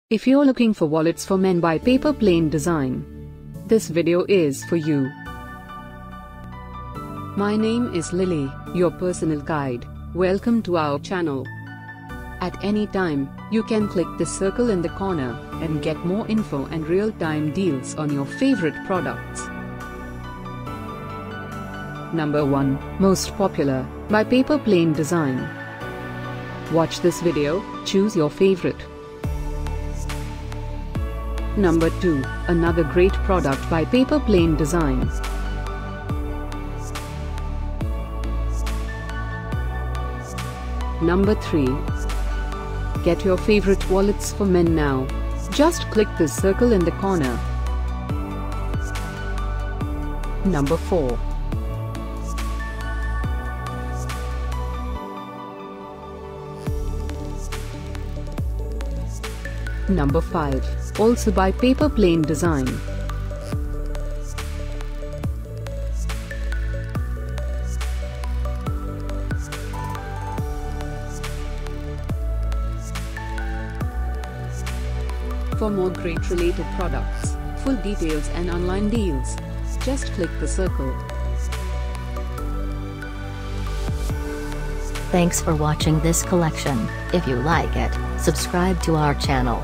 If you're looking for wallets for men by Paper Plane Design, this video is for you. My name is Lily, your personal guide. Welcome to our channel. At any time, you can click the circle in the corner and get more info and real-time deals on your favorite products. Number 1, Most Popular, by Paper Plane Design. Watch this video, choose your favorite. Number 2, another great product by Paper Plane Design. Number 3, get your favorite wallets for men now. Just click this circle in the corner. Number 4, Number 5, also by Paper Plane Design. For more great related products, full details and online deals, just click the circle. Thanks for watching this collection. If you like it, subscribe to our channel.